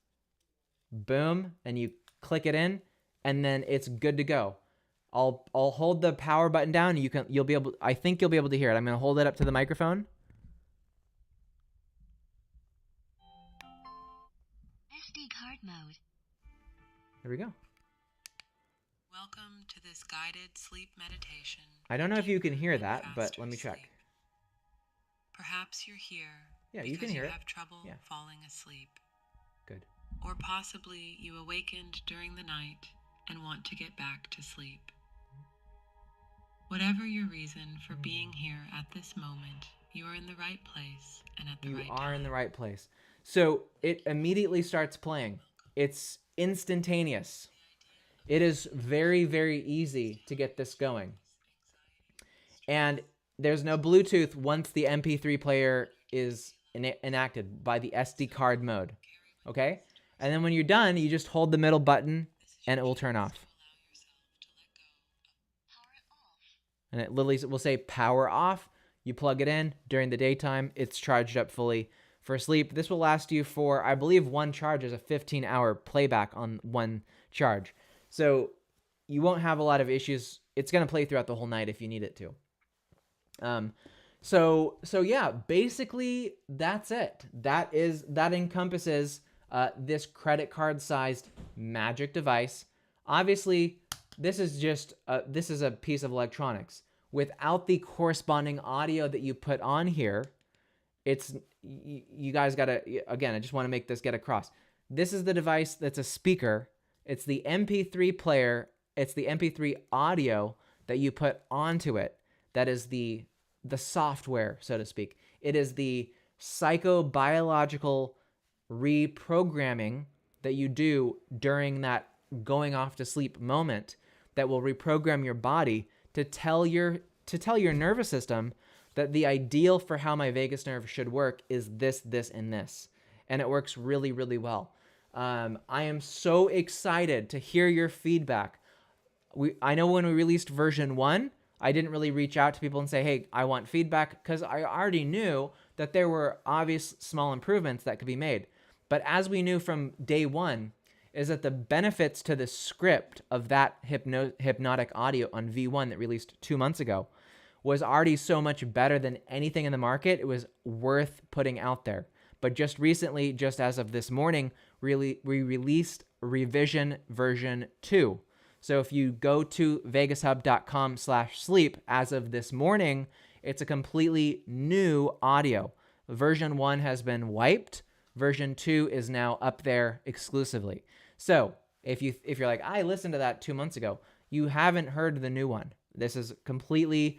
Boom, and you click it in, and then it's good to go. I'll hold the power button down, and you'll be able. I think you'll be able to hear it. I'm going to hold it up to the microphone. SD card mode. There we go. Welcome to this guided sleep meditation. I don't know if you can hear that, but let me check. Perhaps you're here Yeah, you because can hear you it. have trouble Yeah. falling asleep. Good. Or possibly you awakened during the night and want to get back to sleep. Whatever your reason for being here at this moment, you are in the right place and at the right time. You are in the right place. So it immediately starts playing. It's instantaneous. It is very, very easy to get this going. And there's no Bluetooth once the MP3 player is enacted by the SD card mode. Okay? And then when you're done, you just hold the middle button and it will turn off. And it literally will say power off. You plug it in during the daytime. It's charged up fully for sleep. This will last you for, I believe, one charge is a 15-hour playback on one charge. So you won't have a lot of issues. It's going to play throughout the whole night if you need it to. So yeah, basically that's it. That encompasses this credit card sized magic device. Obviously, this is just this is a piece of electronics. Without the corresponding audio that you put on here, it's you guys gotta, again, I just want to make this get across. This is the device that's a speaker. It's the MP3 player. It's the MP3 audio that you put onto it. That is the software, so to speak. It is the psychobiological reprogramming that you do during that going off to sleep moment that will reprogram your body to tell your nervous system that the ideal for how my vagus nerve should work is this, this, and this. And it works really, really well. I am so excited to hear your feedback. I know when we released version 1, I didn't really reach out to people and say, hey, I want feedback, because I already knew that there were obvious small improvements that could be made. But as we knew from day 1, is that the benefits to the script of that hypnotic audio on V1 that released 2 months ago was already so much better than anything in the market. It was worth putting out there. But just recently, just as of this morning, we released revision version 2. So if you go to vegushub.com/sleep as of this morning, it's a completely new audio. Version 1 has been wiped. Version 2 is now up there exclusively. So if you're like, I listened to that 2 months ago, you haven't heard the new one. This is completely,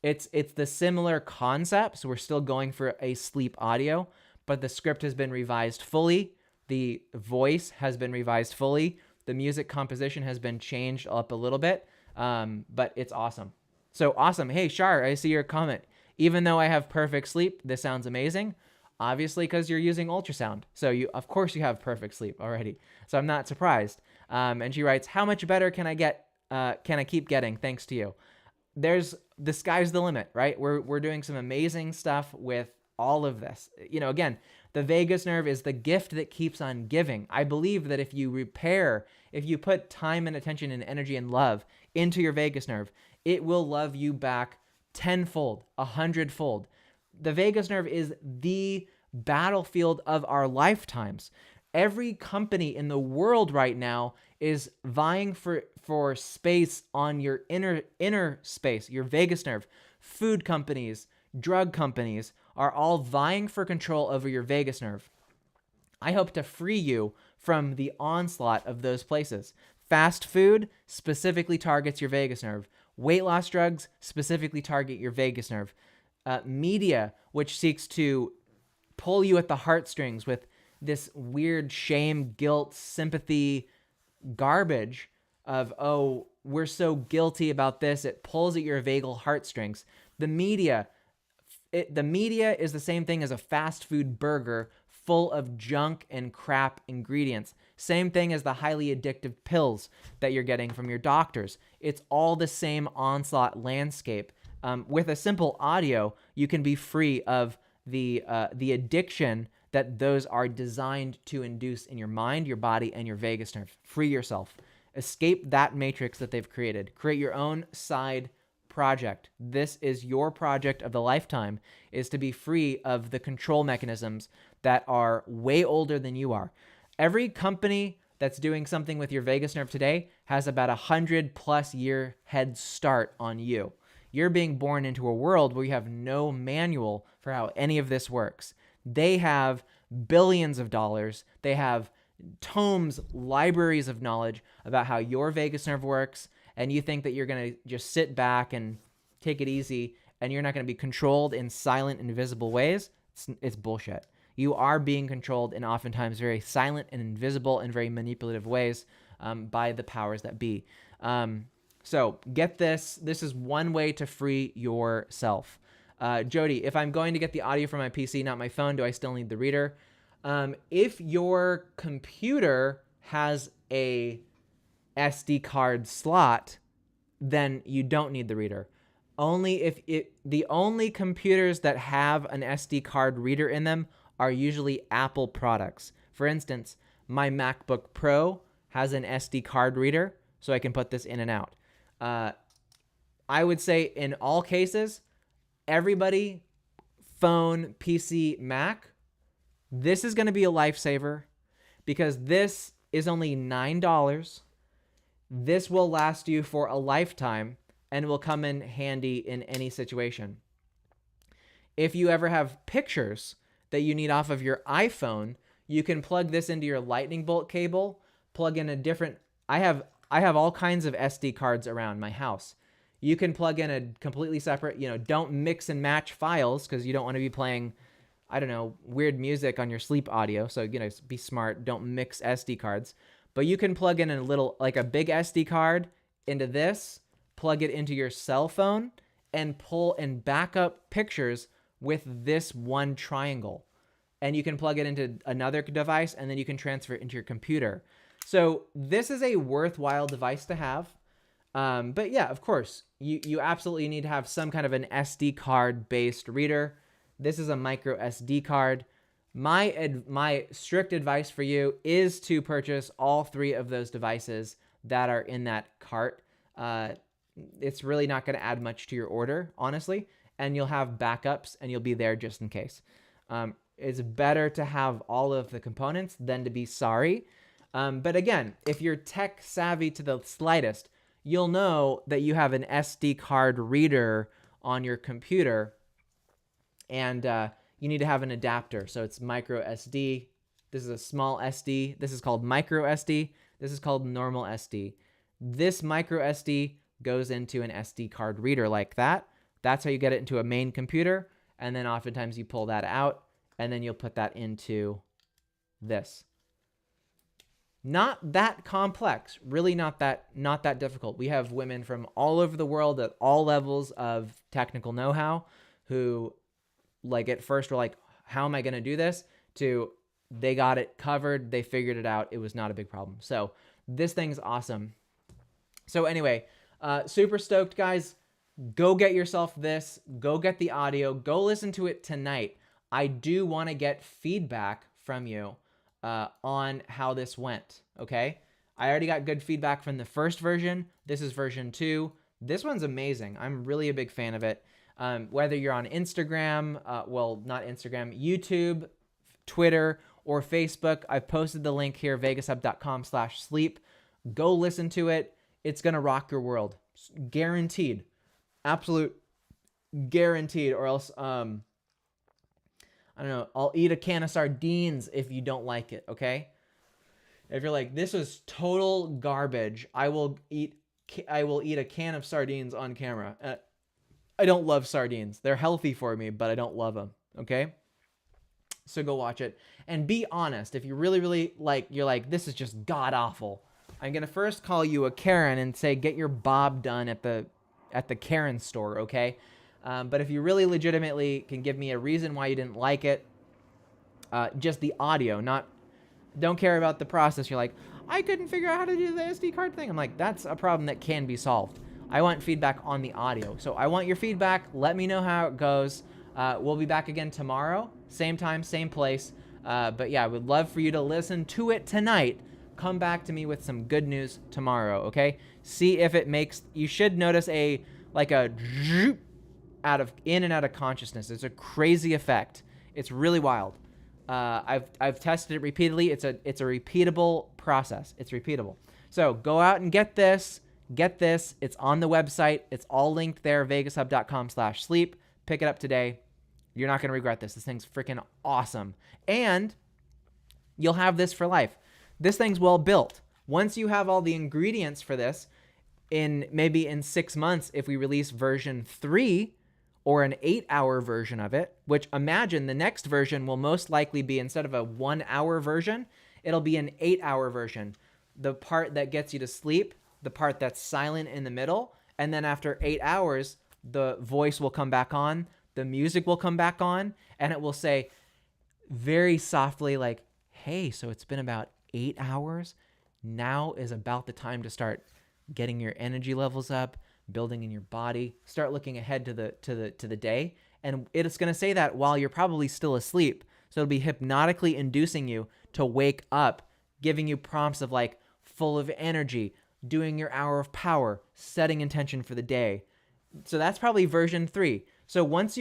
it's the similar concepts. We're still going for a sleep audio, but the script has been revised fully. The voice has been revised fully. The music composition has been changed up a little bit, but it's awesome. So awesome. Hey, Shar, I see your comment. Even though I have perfect sleep, this sounds amazing. Obviously, because you're using ultrasound. So of course you have perfect sleep already. So I'm not surprised. And she writes, how much better can I get? Can I keep getting thanks to you? The sky's the limit, right? We're doing some amazing stuff with all of this. Again, the vagus nerve is the gift that keeps on giving. I believe that if you put time and attention and energy and love into your vagus nerve, it will love you back tenfold, 100-fold. The vagus nerve is the battlefield of our lifetimes. Every company in the world right now is vying for space on your inner space, your vagus nerve. Food companies, drug companies are all vying for control over your vagus nerve. I hope to free you from the onslaught of those places. Fast food specifically targets your vagus nerve. Weight loss drugs specifically target your vagus nerve. Media, which seeks to pull you at the heartstrings with this weird shame, guilt, sympathy garbage of, oh, we're so guilty about this. It pulls at your vagal heartstrings. The media is the same thing as a fast food burger full of junk and crap ingredients. Same thing as the highly addictive pills that you're getting from your doctors. It's all the same onslaught landscape. With a simple audio, you can be free of the addiction that those are designed to induce in your mind, your body, and your vagus nerve. Free yourself. Escape that matrix that they've created. Create your own side project. This is your project of the lifetime, is to be free of the control mechanisms that are way older than you are. Every company that's doing something with your vagus nerve today has about 100+ year head start on you. You're being born into a world where you have no manual for how any of this works. They have billions of dollars. They have tomes, libraries of knowledge about how your vagus nerve works, and you think that you're going to just sit back and take it easy and you're not going to be controlled in silent, invisible ways. It's bullshit. You are being controlled in oftentimes very silent and invisible and very manipulative ways by the powers that be. So get this. This is one way to free yourself. Jody, if I'm going to get the audio from my PC, not my phone, do I still need the reader? If your computer has a SD card slot, then you don't need the reader. The only computers that have an SD card reader in them are usually Apple products. For instance, my MacBook Pro has an SD card reader, so I can put this in and out. I would say in all cases, everybody, phone, PC, Mac, this is going to be a lifesaver because this is only $9. This will last you for a lifetime and will come in handy in any situation. If you ever have pictures that you need off of your iPhone, you can plug this into your lightning bolt cable, plug in a different... I have all kinds of SD cards around my house. You can plug in a completely separate, don't mix and match files because you don't want to be playing, I don't know, weird music on your sleep audio. So, be smart. Don't mix SD cards. But you can plug in a little, like a big SD card into this, plug it into your cell phone, and pull and back up pictures with this one triangle. And you can plug it into another device, and then you can transfer it into your computer. So this is a worthwhile device to have. But yeah, of course, you absolutely need to have some kind of an SD card based reader. This is a micro SD card. My strict advice for you is to purchase all three of those devices that are in that cart. It's really not going to add much to your order, honestly, and you'll have backups and you'll be there just in case. It's better to have all of the components than to be sorry. But again, if you're tech savvy to the slightest, you'll know that you have an SD card reader on your computer, and you need to have an adapter. So it's micro SD. This is a small SD. This is called micro SD. This is called normal SD. This micro SD goes into an SD card reader like that. That's how you get it into a main computer. And then oftentimes you pull that out and then you'll put that into this. Not that complex, really not that difficult. We have women from all over the world at all levels of technical know-how who, like, at first were like, how am I going to do this? To they got it covered, they figured it out, it was not a big problem. So this thing's awesome. So anyway, super stoked, guys. Go get yourself this. Go get the audio. Go listen to it tonight. I do want to get feedback from you on how this went, okay? I already got good feedback from the first version. This is version 2. This one's amazing. I'm really a big fan of it. Whether you're on Instagram, not Instagram, YouTube, Twitter, or Facebook, I've posted the link here, vegushub.com/sleep. Go listen to it. It's going to rock your world. Guaranteed. Absolute guaranteed. Or else, I don't know, I'll eat a can of sardines if you don't like it, okay? If you're like, this is total garbage, I will eat a can of sardines on camera. I don't love sardines. They're healthy for me, but I don't love them, okay? So go watch it. And be honest. If you really, really you're like, this is just god-awful, I'm going to first call you a Karen and say, get your bob done at the Karen store, okay? But if you really legitimately can give me a reason why you didn't like it, just the audio, don't care about the process. You're like, I couldn't figure out how to do the SD card thing. I'm like, that's a problem that can be solved. I want feedback on the audio. So I want your feedback. Let me know how it goes. We'll be back again tomorrow. Same time, same place. But yeah, I would love for you to listen to it tonight. Come back to me with some good news tomorrow, okay? See if it makes... You should notice a in and out of consciousness. It's a crazy effect. It's really wild. I've tested it repeatedly. It's a repeatable process. It's repeatable. So go out and get this. Get this. It's on the website. It's all linked there, vegashub.com/sleep. Pick it up today. You're not going to regret this. This thing's freaking awesome. And you'll have this for life. This thing's well built. Once you have all the ingredients for this, maybe in 6 months, if we release version 3 or an 8-hour version of it, which imagine the next version will most likely be, instead of a 1-hour version, it'll be an 8-hour version. The part that gets you to sleep, the part that's silent in the middle, and then after 8 hours, the voice will come back on, the music will come back on, and it will say very softly like, hey, so it's been about 8 hours. Now is about the time to start getting your energy levels up, building in your body, start looking ahead to the day. And it's going to say that while you're probably still asleep. So it'll be hypnotically inducing you to wake up, giving you prompts of like full of energy, doing your hour of power, setting intention for the day. So that's probably version 3. So once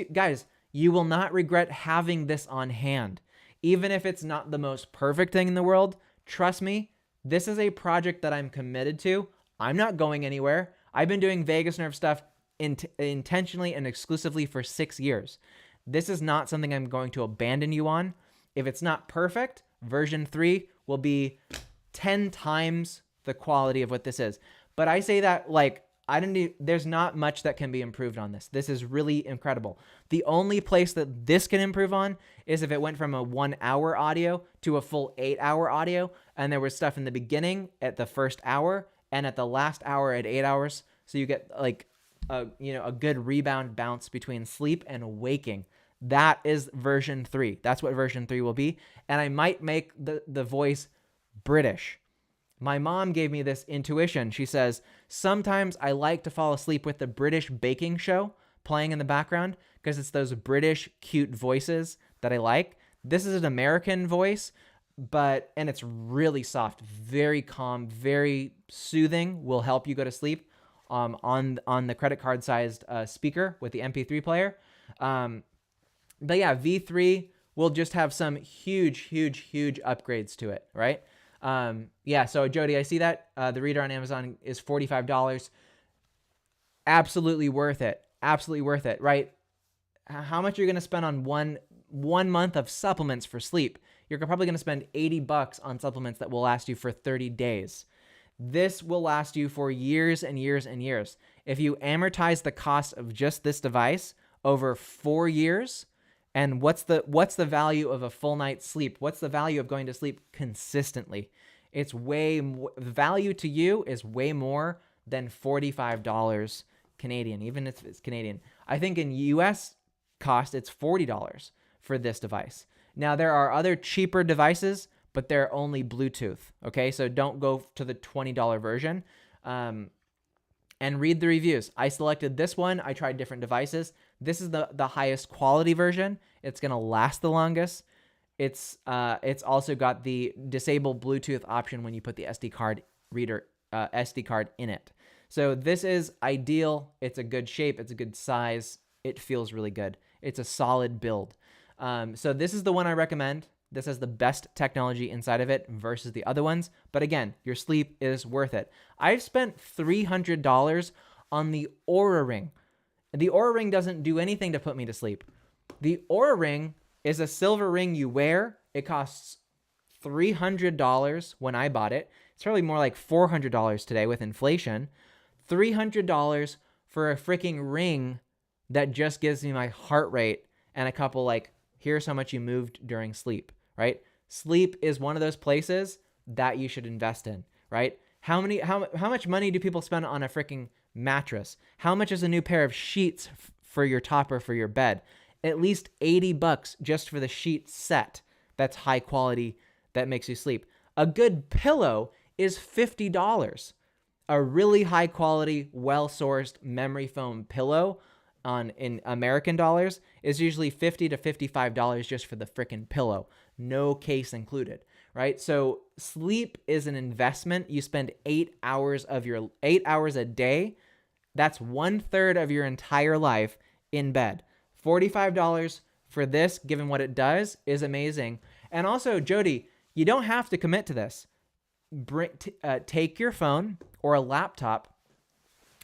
you will not regret having this on hand. Even if it's not the most perfect thing in the world, trust me, this is a project that I'm committed to. I'm not going anywhere. I've been doing vagus nerve stuff intentionally and exclusively for 6 years. This is not something I'm going to abandon you on. If it's not perfect, version 3 will be 10 times the quality of what this is. But I say that like, there's not much that can be improved on this. This is really incredible. The only place that this can improve on is if it went from a 1-hour audio to a full 8-hour audio, and there was stuff in the beginning at the first hour and at the last hour at 8 hours. So you get like a good rebound bounce between sleep and waking. That is version 3. That's what version 3 will be. And I might make the voice British. My mom gave me this intuition. She says, sometimes I like to fall asleep with the British baking show playing in the background because it's those British cute voices that I like. This is an American voice, and it's really soft, very calm, very soothing, will help you go to sleep on the credit card sized speaker with the MP3 player. But yeah, V3 will just have some huge upgrades to it, right? So Jody, I see that the reader on Amazon is $45. Absolutely worth it. Absolutely worth it, right? How much you're going to spend on one month of supplements for sleep? You're probably going to spend $80 on supplements that will last you for 30 days. This will last you for years and years and years. If you amortize the cost of just this device over 4 years, and what's the value of a full night's sleep? What's the value of going to sleep consistently? It's the value to you is way more than $45 Canadian, even if it's Canadian. I think in US cost, it's $40 for this device. Now, there are other cheaper devices, but they're only Bluetooth, okay? So don't go to the $20 version. And read the reviews. I selected this one. I tried different devices. This is the highest quality version. It's going to last the longest. It's also got the disable Bluetooth option when you put the SD card in it. So this is ideal. It's a good shape. It's a good size. It feels really good. It's a solid build. So this is the one I recommend. This has the best technology inside of it versus the other ones. But again, your sleep is worth it. I've spent $300 on the Oura Ring. The Oura Ring doesn't do anything to put me to sleep. The Oura Ring is a silver ring you wear. It costs $300 when I bought it. It's probably more like $400 today with inflation. $300 for a freaking ring that just gives me my heart rate and a couple like, here's how much you moved during sleep, right? Sleep is one of those places that you should invest in, right? How much money do people spend on a freaking mattress? How much is a new pair of sheets for your topper for your bed? At least $80 just for the sheet set. That's high quality, that makes you sleep. A good pillow is $50. A really high quality, well-sourced memory foam pillow in American dollars is usually $50 to $55 just for the freaking pillow. No case included, right? So sleep is an investment. You spend 8 hours a day. That's 1/3 of your entire life in bed. $45 for this, given what it does, is amazing. And also, Jody, you don't have to commit to this. Take your phone or a laptop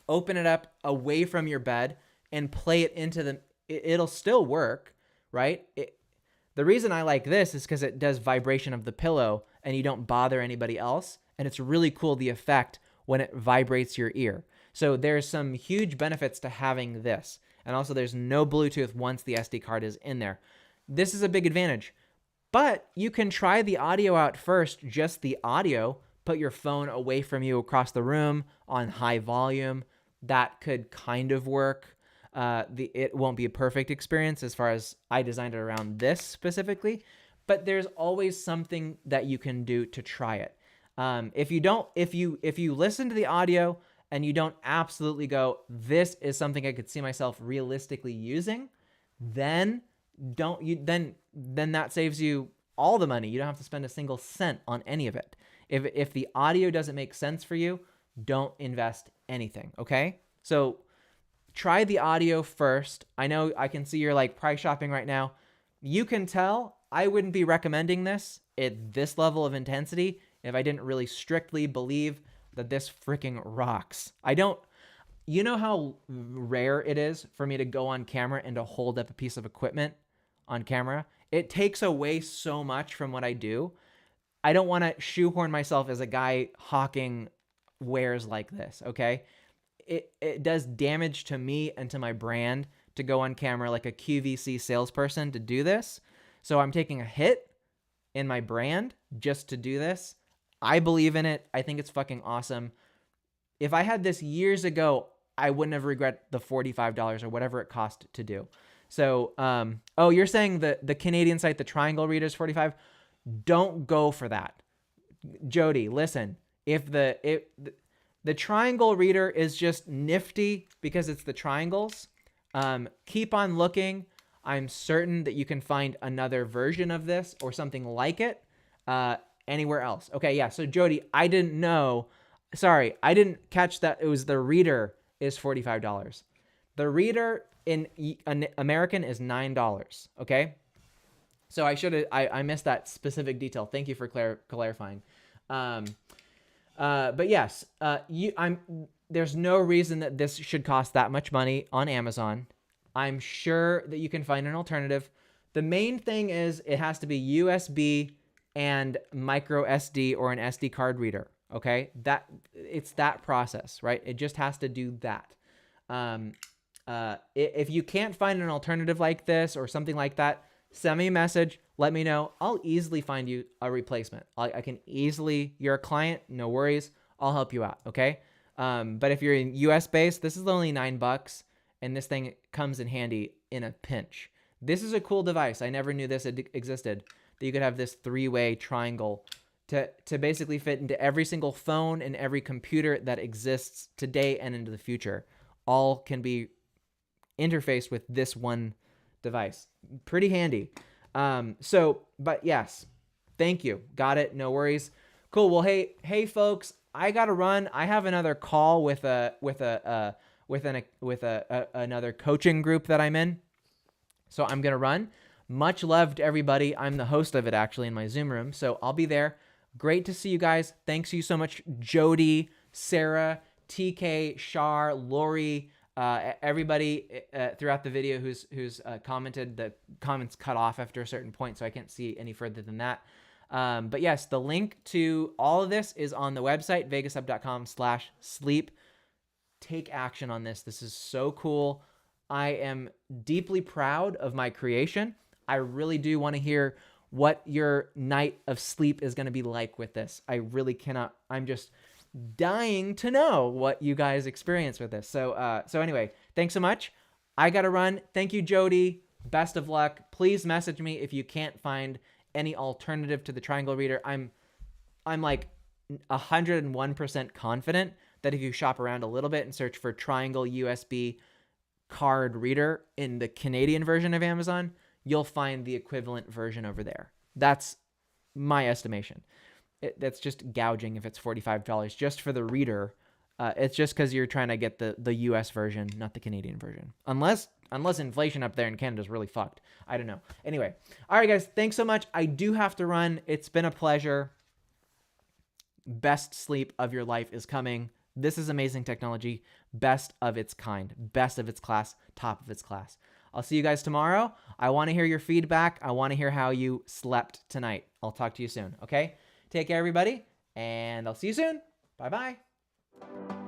open it up away from your bed and play it into it'll still work, right? The reason I like this is because it does vibration of the pillow and you don't bother anybody else. And it's really cool, the effect when it vibrates your ear. So there's some huge benefits to having this. And also there's no Bluetooth once the SD card is in there. This is a big advantage. But you can try the audio out first, just the audio. Put your phone away from you across the room on high volume. That could kind of work. It won't be a perfect experience as far as I designed it around this specifically, but there's always something that you can do to try it. If you listen to the audio and you don't absolutely go, this is something I could see myself realistically using, then that saves you all the money. You don't have to spend a single cent on any of it. If the audio doesn't make sense for you, don't invest anything. Okay. So try the audio first. I know I can see you're like price shopping right now. You can tell I wouldn't be recommending this at this level of intensity if I didn't really strictly believe that this freaking rocks. You know how rare it is for me to go on camera and to hold up a piece of equipment on camera? It takes away so much from what I do. I don't want to shoehorn myself as a guy hawking wares like this, okay? It does damage to me and to my brand to go on camera like a QVC salesperson to do this. So I'm taking a hit in my brand just to do this. I believe in it. I think it's fucking awesome. If I had this years ago, I wouldn't have regret the $45 or whatever it cost to do. So, you're saying the Canadian site, the Triangle Reader is $45. Don't go for that. Jody, listen, if the Triangle Reader is just nifty because it's the triangles, keep on looking. I'm certain that you can find another version of this or something like it anywhere else. Okay, yeah, so Jody, I didn't know. Sorry, I didn't catch that it was the Reader is $45. The Reader in American is $9, okay? So I missed that specific detail. Thank you for clarifying. But yes, there's no reason that this should cost that much money on Amazon. I'm sure that you can find an alternative. The main thing is it has to be USB and micro SD or an SD card reader. Okay, it's that process, right? It just has to do that. If you can't find an alternative like this or something like that, send me a message. Let me know. I'll easily find you a replacement. I can easily. You're a client, no worries. I'll help you out. Okay. But if you're in US based, this is only $9, and this thing comes in handy in a pinch. This is a cool device. I never knew this existed. That you could have this 3-way triangle to basically fit into every single phone and every computer that exists today and into the future. All can be interfaced with this one device. Pretty handy. But yes, thank you. Got it. No worries. Cool. Well, hey folks, I got to run. I have another call with another coaching group that I'm in. So I'm going to run. Much love to everybody. I'm the host of it actually in my Zoom room. So I'll be there. Great to see you guys. Thanks you so much, Jody, Sarah, TK, Shar, Lori, everybody throughout the video who's commented. The comments cut off after a certain point, so I can't see any further than that. But yes, the link to all of this is on the website, vegasub.com/sleep. Take action on this. This is so cool. I am deeply proud of my creation. I really do want to hear what your night of sleep is going to be like with this. I really cannot. I'm just dying to know what you guys experience with this. So anyway, thanks so much. I got to run. Thank you, Jody. Best of luck. Please message me if you can't find any alternative to the Triangle Reader. I'm like 101% confident that if you shop around a little bit and search for Triangle USB card reader in the Canadian version of Amazon, you'll find the equivalent version over there. That's my estimation. That's just gouging if it's $45 just for the reader. It's just because you're trying to get the US version, not the Canadian version. Unless inflation up there in Canada is really fucked. I don't know. Anyway. All right, guys. Thanks so much. I do have to run. It's been a pleasure. Best sleep of your life is coming. This is amazing technology, best of its kind, best of its class, top of its class. I'll see you guys tomorrow. I want to hear your feedback. I want to hear how you slept tonight. I'll talk to you soon, okay? Take care, everybody, and I'll see you soon. Bye-bye.